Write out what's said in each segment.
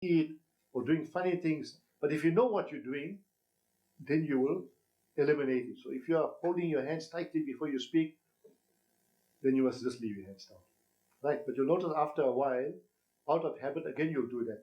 eat or doing funny things. But if you know what you're doing, then you will eliminate it. So if you are holding your hands tightly before you speak, then you must just leave your hands down. Right? But you'll notice after a while, out of habit, again you'll do that.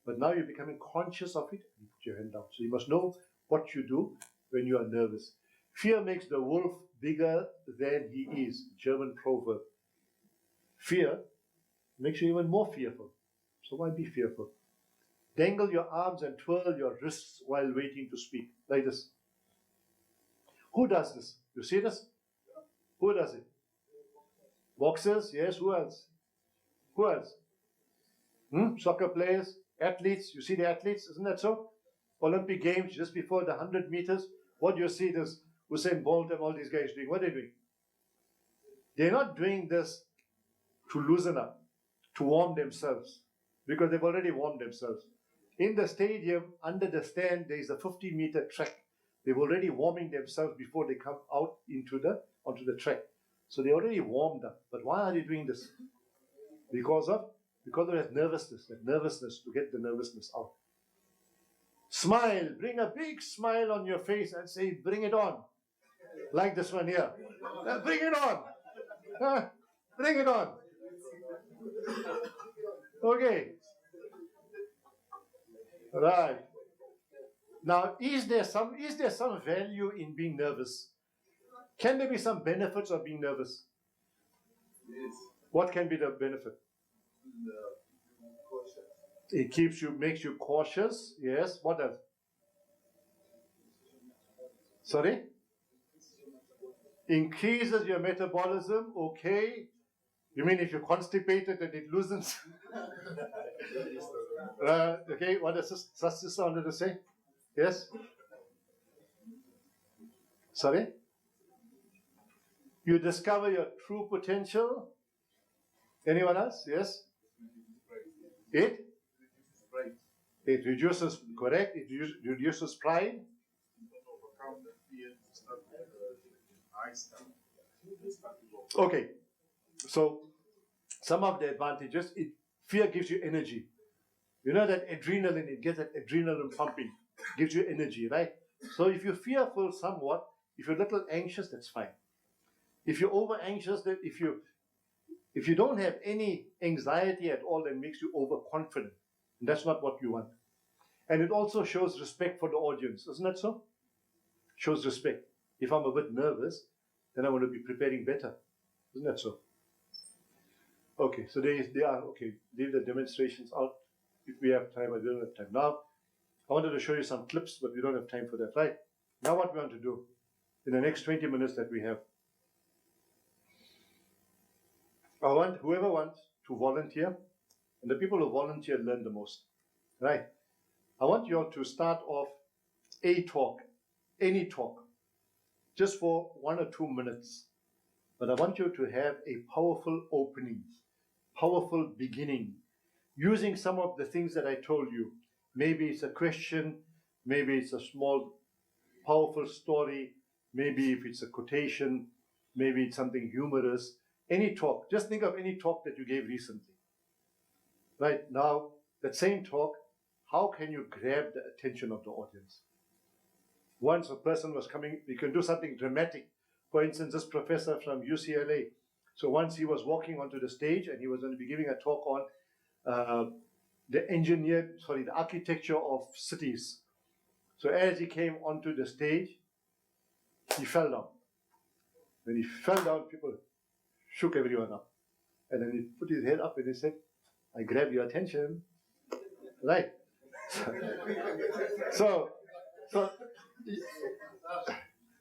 But now you're becoming conscious of it, and you put your hand down. So you must know what you do when you are nervous. Fear makes the wolf bigger than he is. German proverb. Fear makes you even more fearful. So why be fearful? Dangle your arms and twirl your wrists while waiting to speak. Like this. Who does this? You see this? Who does it? Boxers? Yes. Who else? Who else? Soccer players? Athletes? You see the athletes? Isn't that so? Olympic Games, just before the 100 meters. What do you see this Usain Bolt and all these guys doing? What are they doing? They're not doing this to loosen up, to warm themselves, because they've already warmed themselves. In the stadium, under the stand, there is a 50-meter track. They're already warming themselves before they come out onto the track. So they're already warmed up. But why are they doing this? Because of that nervousness to get the nervousness out. Smile, bring a big smile on your face and say, bring it on. Like this one here. Bring it on. Bring it on. Okay. Right. Now, is there some value in being nervous? Can there be some benefits of being nervous? Yes. What can be the benefit? It makes you cautious. Yes. What else? Sorry? Increases your metabolism. Okay. You mean if you're constipated and it loosens? Okay. What does sister wanted to say? Yes? Sorry? You discover your true potential. Anyone else? Yes? It reduces, correct? It reduces pride. Okay. So, some of the advantages, fear gives you energy. You know that adrenaline, it gets that adrenaline pumping, gives you energy, right? So if you're fearful somewhat, if you're a little anxious, that's fine. If you're over anxious, that if you don't have any anxiety at all, that makes you overconfident. And that's not what you want. And it also shows respect for the audience, isn't that so? Shows respect. If I'm a bit nervous, then I want to be preparing better. Isn't that so? Okay, so they are, okay, leave the demonstrations out. If we have time, I don't have time. Now, I wanted to show you some clips, but we don't have time for that, right? Now what we want to do, in the next 20 minutes that we have, I want whoever wants to volunteer, and the people who volunteer learn the most, right? I want you all to start off a talk, any talk, just for 1 or 2 minutes. But I want you to have a powerful opening, powerful beginning, using some of the things that I told you. Maybe it's a question, maybe it's a small, powerful story, maybe if it's a quotation, maybe it's something humorous. Any talk, just think of any talk that you gave recently. Right now, that same talk, how can you grab the attention of the audience? Once a person was coming, you can do something dramatic. For instance, this professor from UCLA. So once he was walking onto the stage and he was going to be giving a talk on the architecture of cities. So as he came onto the stage, he fell down. When he fell down, people shook everyone up. And then he put his head up and he said, I grab your attention. Right. So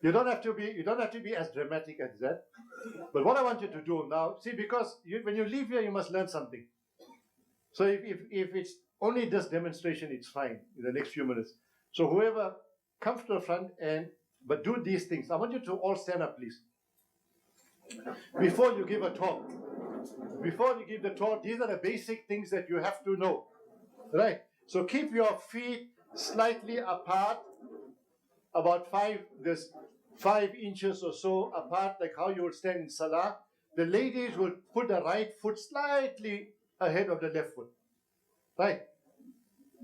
you don't have to be as dramatic as that. But what I want you to do now, see, because when you leave here, you must learn something. So if it's only this demonstration, it's fine in the next few minutes. So whoever comes to the front but do these things. I want you to all stand up, please. Before you give a talk, these are the basic things that you have to know. Right? So keep your feet slightly apart, about 5 inches or so apart, like how you would stand in Salah. The ladies will put the right foot slightly ahead of the left foot. Right?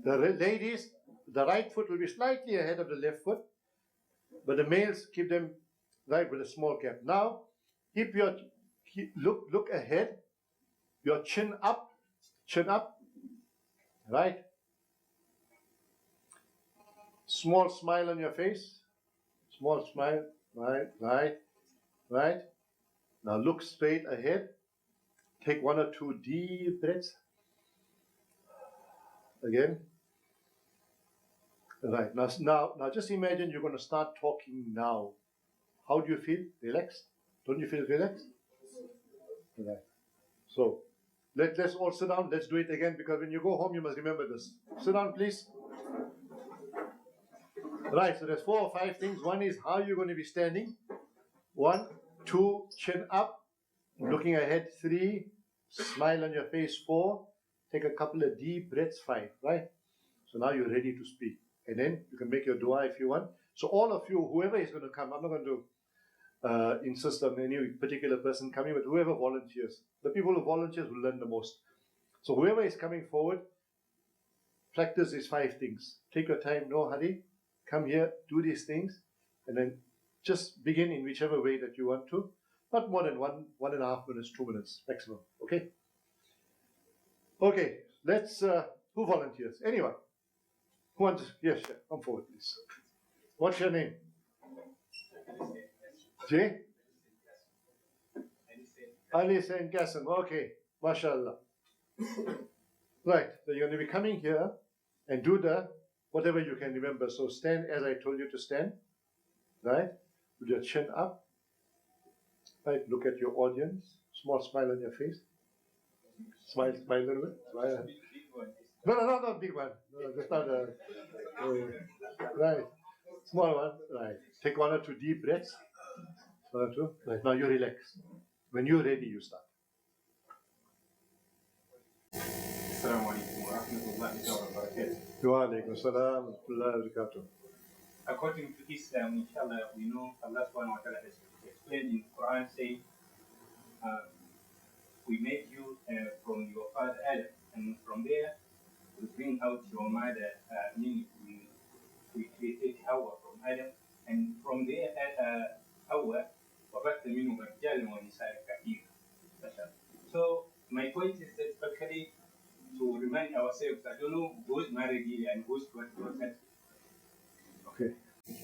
The ladies, the right foot will be slightly ahead of the left foot, but the males keep them right with a small gap. Now, look ahead, your chin up, right? Small smile on your face, small smile, right. Now look straight ahead. Take 1 or 2 deep breaths. Again. Right. Now just imagine you're going to start talking now. How do you feel? Relaxed? Don't you feel relaxed? Right. So let's all sit down. Let's do it again, because when you go home you must remember this. Sit down, please. Right. So there's 4 or 5 things. One is how you're going to be standing. 1, 2, chin up, looking ahead. 3, smile on your face. 4, take a couple of deep breaths. 5, right? So now you're ready to speak. And then you can make your dua if you want. So all of you, whoever is going to come, I'm not going to insist on any particular person coming, but whoever volunteers. The people who volunteer will learn the most. So whoever is coming forward, practice these 5 things. Take your time, no hurry. Come here, do these things, and then just begin in whichever way that you want to. Not more than 1.5 minutes, 2 minutes maximum. Okay? Okay, let's, who volunteers? Anyone? Who wants? Yes, come forward, please. What's your name? Jay? Ali Saint Qasim. Okay, mashallah. Right, so you're going to be coming here and do the whatever you can remember. So stand as I told you to stand, right? With your chin up, right? Look at your audience. Small smile on your face. Smile a little bit. Smile. No, not big one. No, just not a. Right. Small one. Right. Take 1 or 2 deep breaths. 1 or 2. Right. Now you relax. When you're ready, you start. Assalamu alaikum wa rahmatullahi wa barakatuh. Wa alaikum assalam wa rahmatullahi wa barakatuh. According to Islam, inshallah, we know Allah subhanahu wa ta'ala has explained in the Quran saying, we made you from your father Adam, and from there we bring out your mother, meaning we created Hawa from Adam, and from there Hawa, وَبَثَّ مِنْهُ رِجَالًا وَنِسَاءً كَثِيرًا. So my point is that actually to remind ourselves, I don't know who's married here and who's got consent. Okay.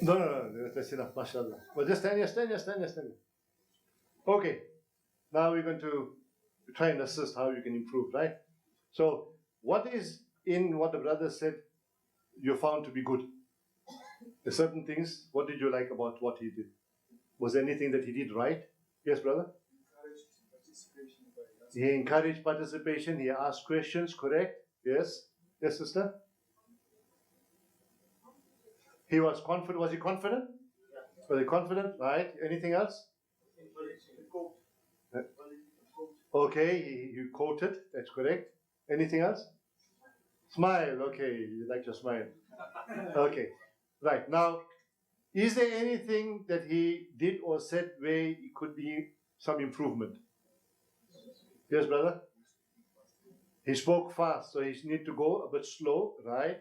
No, that's enough, mashallah. Well, just stand here. Okay. Now we're going to try and assist how you can improve, right? So, what is in what the brother said you found to be good? The certain things, what did you like about what he did? Was there anything that he did right? Yes, brother? He encouraged participation, he asked questions, correct? Yes? Yes, sister? He was confident. Was he confident? Was he confident? Right. Anything else? Okay, you quoted. That's correct. Anything else? Smile. Okay, you like to smile. Okay. Right. Now, is there anything that he did or said where it could be some improvement? Yes, brother? He spoke fast, so he need to go a bit slow, right?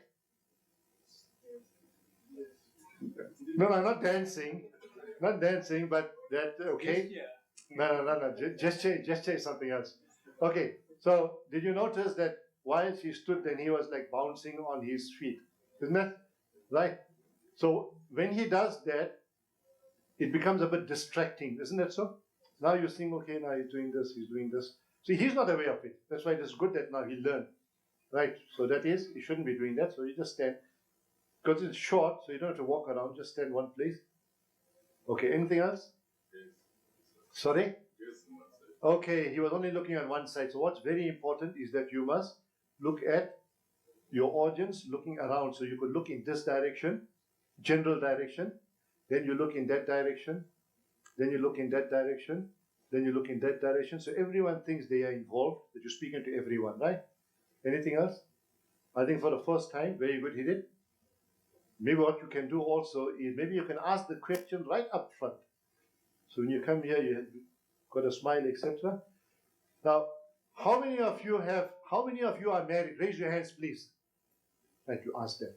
No, not dancing. Not dancing, but that, okay? No. Just say something else. Okay, so did you notice that while he stood, then he was like bouncing on his feet? Isn't it? Right? So when he does that, it becomes a bit distracting, isn't it so? Now you think, okay, now he's doing this. See, he's not aware of it. That's why it is good that now he learned. Right? So that is, he shouldn't be doing that. So you just stand. Because it's short, so you don't have to walk around, just stand one place. Okay, anything else? Sorry? Okay, he was only looking on one side. So what's very important is that you must look at your audience, looking around. So you could look in this direction, general direction, then you look in that direction, then you look in that direction, then you look in that direction. So everyone thinks they are involved, that you're speaking to everyone, right? Anything else? I think for the first time, very good, he did. Maybe what you can do also is maybe you can ask the question right up front. So when you come here, you got a smile, etc. Now, how many of you are married? Raise your hands, please. Right, you ask them.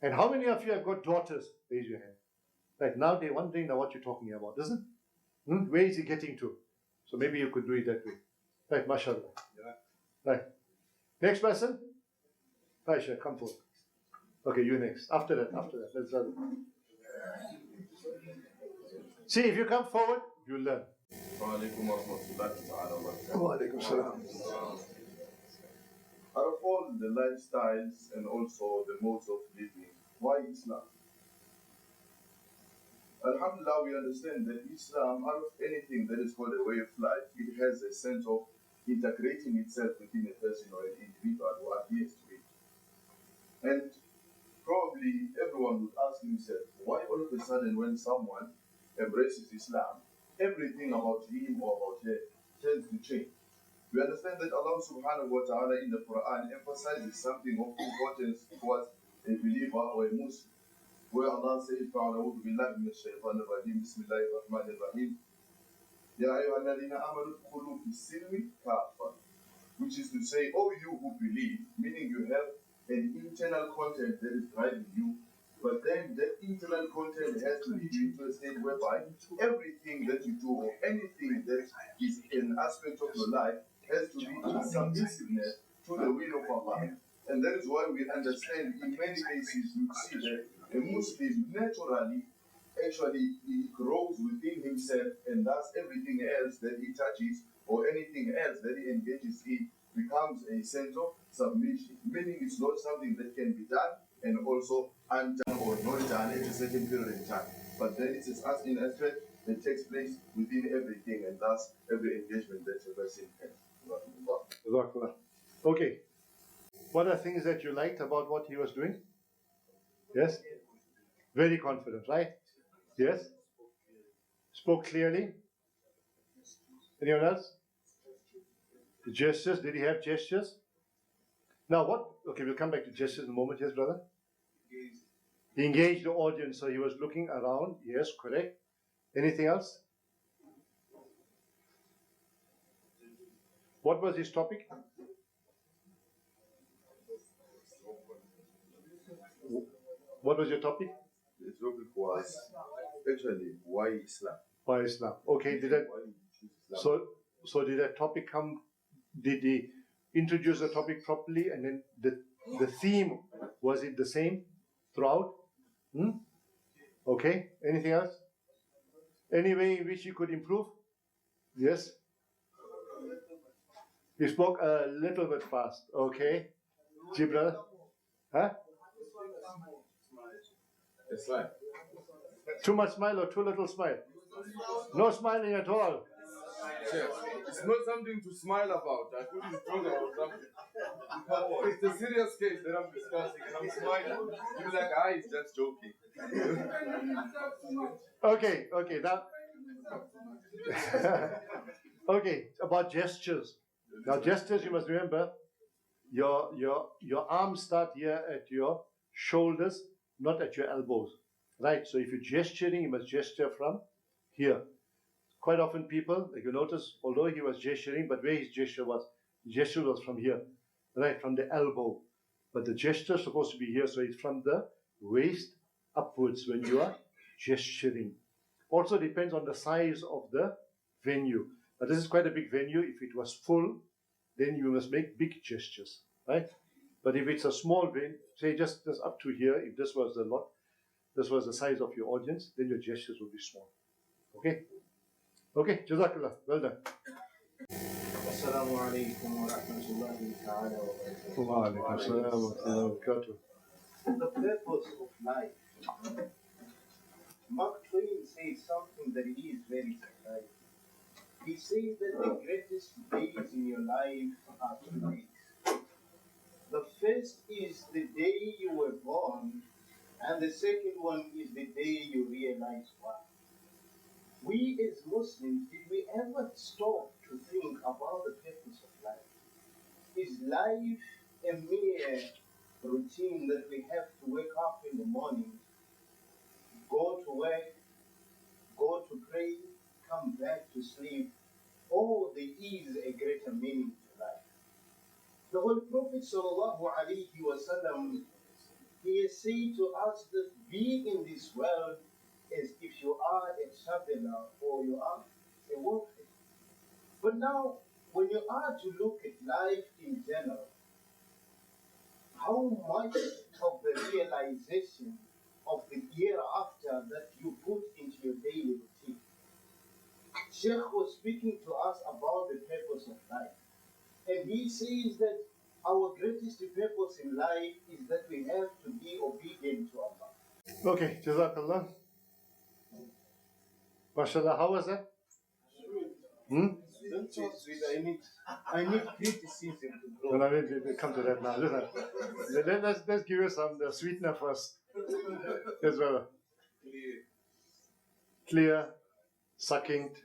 And how many of you have got daughters? Raise your hand. Right, now they're wondering now what you're talking about, isn't it? Where is he getting to? So maybe you could do it that way. Right, mashallah. Yeah. Right. Next person? Aisha, come forward. Okay, you next. After that. Let's run. See, if you come forward, you learn. Wa alaikum salam. Out of all the lifestyles and also the modes of living, why Islam? Alhamdulillah, we understand that Islam, out of anything that is called a way of life, it has a sense of integrating itself within a person or an individual who adheres to it. And probably everyone would ask himself, why all of a sudden when someone embraces Islam, everything about him or about her tends to change? We understand that Allah subhanahu wa ta'ala in the Quran emphasizes something of importance towards a believer or a Muslim, where Allah says, فَأَعُوذُ بِاللَّهِ مِنَ الشَّيْطَانِ الرَّجِيمِ بِسْمِ اللَّهِ الرَّحْمَنِ الرَّحِيمِ يَا أَيُّهَا الَّذِينَ آمَنُوا ادْخُلُوا فِي السِّلْمِ كَافَّةً, which is to say, oh you who believe, meaning you have an internal content that is driving you, but then that internal content has to lead you to a state whereby everything that you do or anything that is an aspect of your life has to be in submissiveness to the will of Allah. And that is why we understand in many cases you see that a Muslim naturally actually he grows within himself, and thus everything else that he touches or anything else that he engages in becomes a sense of submission, meaning it's not something that can be done and also undone or not done at a certain period in time, but then it is as in aspect that takes place within everything, and thus every engagement that a person has. Okay. What are things that you liked about what he was doing? Yes? Very confident, right? Yes? Spoke clearly? Anyone else? The gestures, did he have gestures? Now what? Okay, we'll come back to gestures in a moment. Yes, brother? He engaged the audience, so he was looking around. Yes, correct. Anything else? What was his topic? What was your topic? The topic was actually why Islam? Why Islam? Okay, did that? So did that topic come? Did he introduce the topic properly, and then the theme, was it the same throughout? Okay. Anything else? Any way in which you could improve? Yes. You spoke a little bit fast. Okay. Jibril? Huh? A smile. Too much smile or too little smile? No smiling at all. Cheers. It's not something to smile about. I couldn't talk about something. It's a serious case that I'm discussing, and I'm smiling. You're like, he's just joking. Okay, now. Okay, about gestures. Now, gestures, you must remember, your arms start here at your shoulders, not at your elbows. Right? So if you're gesturing, you must gesture from here. Quite often people, like you notice, although he was gesturing, but where his gesture was from here, right, from the elbow. But the gesture is supposed to be here, so it's from the waist upwards when you are gesturing. Also depends on the size of the venue. But this is quite a big venue. If it was full, then you must make big gestures, right? But if it's a small venue, say just up to here, if this was the size of your audience, then your gestures will be small. Okay? Okay, Jazakallah. Well done. Assalamu alaikum wa rahmatullahi ta'ala wa barakatuh. Wa alaikum assalam wa rahmatullahi wa barakatuh. The purpose of life. Mark Twain says something that is very surprising. He says that the greatest days in your life are 2 days. The first is the day you were born, and the second one is the day you realize why. We as Muslims, did we ever stop to think about the purpose of life? Is life a mere routine that we have to wake up in the morning, go to work, go to pray, come back to sleep, or there is a greater meaning to life? The Holy Prophet ﷺ they say to us that being in this world is if you are a traveler or you are a worker. But now, when you are to look at life in general, how much of the realization of the hereafter that you put into your daily routine? Sheikh was speaking to us about the purpose of life. And he says that our greatest purpose in life is that we have to be obedient to Allah. Okay, Jazakallah. MashaAllah, how was that? Don't talk sweet. I need criticism to grow. No, we'll come to that now. Listen, let's give you some the sweetener first. Yes, brother. Clear, succinct.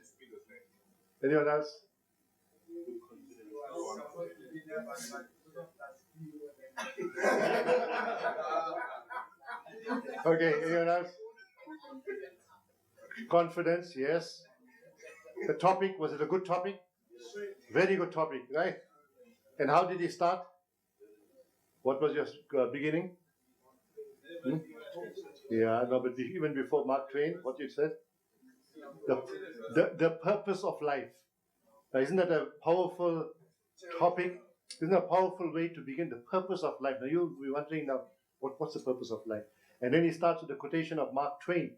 Anyone else? Okay, anyone else? Confidence, yes. The topic, was it a good topic? Very good topic, right? And how did he start? What was your beginning? Yeah, no, but even before Mark Twain, what you said? The purpose of life. Now, isn't that a powerful topic? Isn't that a powerful way to begin? The purpose of life. Now you'll be wondering now, what's the purpose of life? And then he starts with the quotation of Mark Twain.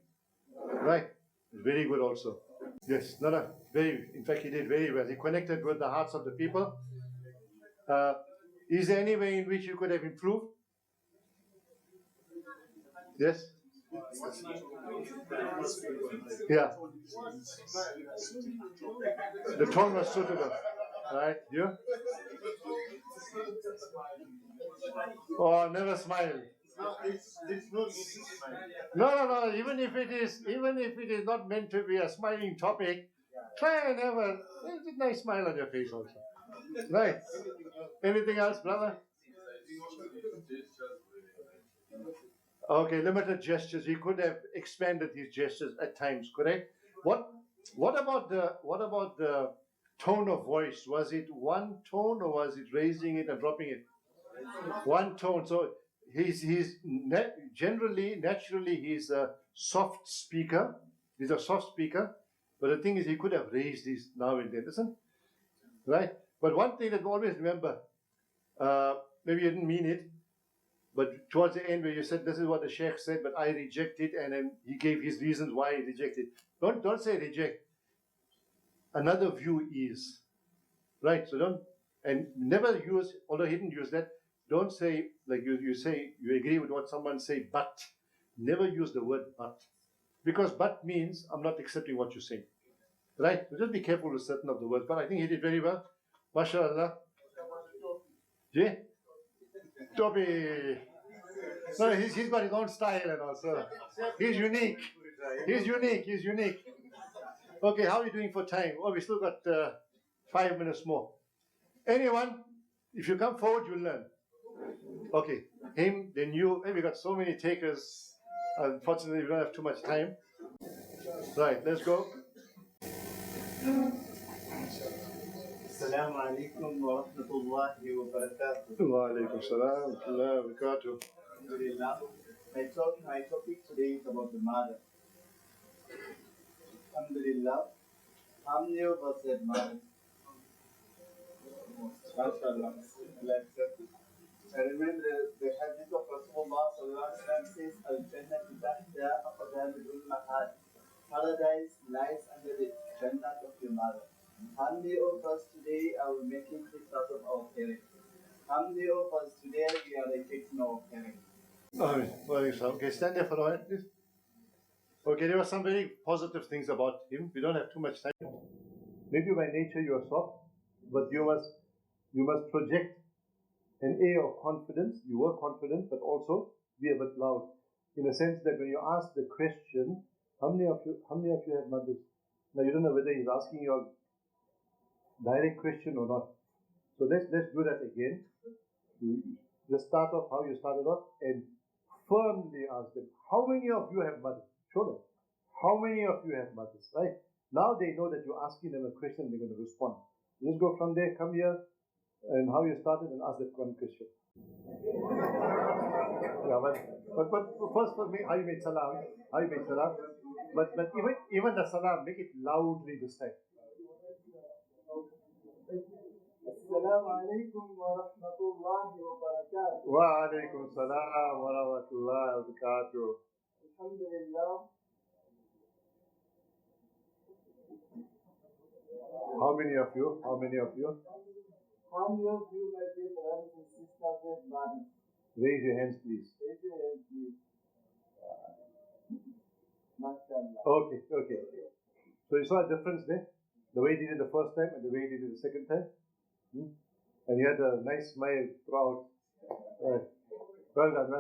Right? Very good also. Yes, in fact he did very well. He connected with the hearts of the people. Is there any way in which you could have improved? Yes? Yeah. The tone was suitable. Right? You? Oh, never smile. No. Even if it is not meant to be a smiling topic, try and have a nice smile on your face also. Right? Anything else, brother? Okay, limited gestures. He could have expanded his gestures at times, correct? What about the tone of voice? Was it one tone or was it raising it and dropping it? One tone. So naturally he's a soft speaker. He's a soft speaker. But the thing is, he could have raised his now and then, isn't? Right? But one thing that we always remember, maybe you didn't mean it, but towards the end where you said, this is what the Sheikh said, but I reject it, and then he gave his reasons why he rejected. Don't say reject. Another view is. Right? So never use, although he didn't use that, don't say, like you say, you agree with what someone say, but. Never use the word but. Because but means, I'm not accepting what you say. Right? So just be careful with certain of the words. But I think he did very well. MashaAllah. Yeah? Toby. No, he's got his own style and also. He's unique. Okay, how are you doing for time? Oh, we still got 5 minutes more. Anyone, if you come forward, you'll learn. Okay, him, then you. Hey, we got so many takers. Unfortunately, we don't have too much time. Right, let's go. Assalamu alaikum wa rahmatullahi wa barakatuh. Wa alaikum salam wa rahmatullahi wa barakatuh. Alhamdulillah. My topic today is about the mother. Alhamdulillah. How many of us have mother? MashaAllah. I remember the hadith of Rasulullah says, Al-Jannah tahta aqdam al-ummahat. Paradise lies under the Jannah of your mother. How many of us today are making this out of our parents? How many of us today we are rejecting our parents? Okay, stand there for a minute, please. Okay, there were some very positive things about him. We don't have too much time. Maybe by nature you are soft, but you must project an air of confidence. You were confident, but also be a bit loud. In the sense that when you ask the question, how many of you have mothers? Now you don't know whether he's asking you a direct question or not. So let's do that again. You just start off how you started off and firmly ask them, how many of you have mothers? Show them. How many of you have mothers, right? Now they know that you're asking them a question and they're going to respond. Just go from there, come here, and how you started and ask that one question. Yeah, but first for me, how you made salam, how you made salam. But even the salam, make it loudly this time. السلام عليكم ورحمة الله وبركاته. وعليكم السلام ورحمة الله وبركاته. الحمد لله. How many of you? How many of you, my dear brothers and sisters and brothers? Raise your hands, please. Raise your hands, please. MashaAllah. Okay. So you saw a difference there? The way he did it the first time and the way he did it the second time? And he had a nice smile throughout. Right. Well done.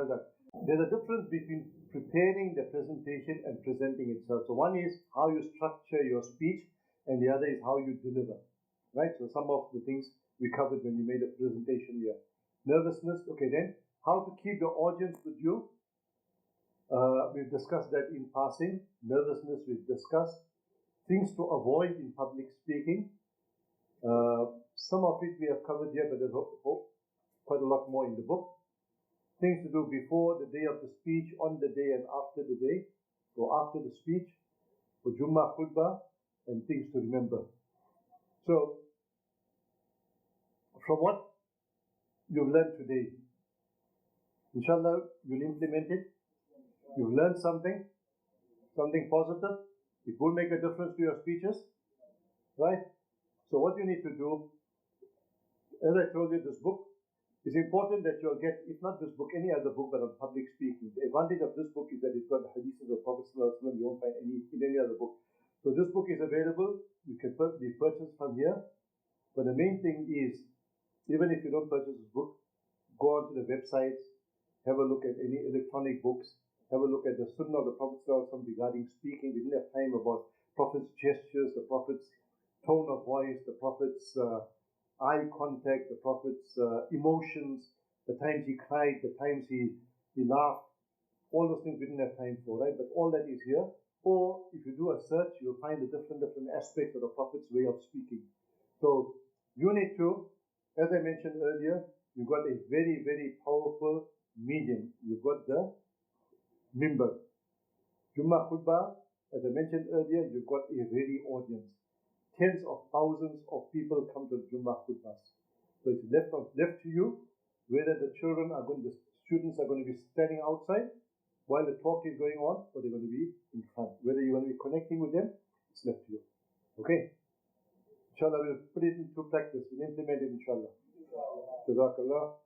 There's a difference between preparing the presentation and presenting itself. So one is how you structure your speech and the other is how you deliver. Right? So some of the things we covered when you made a presentation here. Nervousness, okay then. How to keep the audience with you. We've discussed that in passing. Nervousness we've discussed. Things to avoid in public speaking. Some of it we have covered here, but there's quite a lot more in the book. Things to do before the day of the speech, on the day and after the day, or after the speech, for Jummah khutbah, and things to remember. So, from what you've learned today, inshallah, you'll implement it. You've learned something positive. It will make a difference to your speeches, right? So what you need to do, as I told you, this book is important that you'll get, if not this book, any other book, but on public speaking. The advantage of this book is that it's got the hadiths of the Prophet ﷺ. You won't find in any other book. So this book is available. You can be purchased from here. But the main thing is, even if you don't purchase this book, go onto the websites, have a look at any electronic books, have a look at the Sunnah of the Prophet ﷺ regarding speaking. We didn't have time about Prophet's gestures, the Prophet's tone of voice, the Prophet's eye contact, the Prophet's emotions, the times he cried, the times he laughed. All those things we didn't have time for, right? But all that is here. Or if you do a search, you'll find the different aspects of the Prophet's way of speaking. So Unit 2, as I mentioned earlier, you've got a very, very powerful medium. You've got the Mimbar. Jummah khutbah, as I mentioned earlier, you've got a ready audience. Tens of thousands of people come to Jummah khutbahs. So it's left to you whether the students are going to be standing outside while the talk is going on, or they're going to be in front. Whether you're going to be connecting with them, it's left to you. Okay? Inshallah, we'll put it into practice. We'll implement it, inshallah. Jazakallah.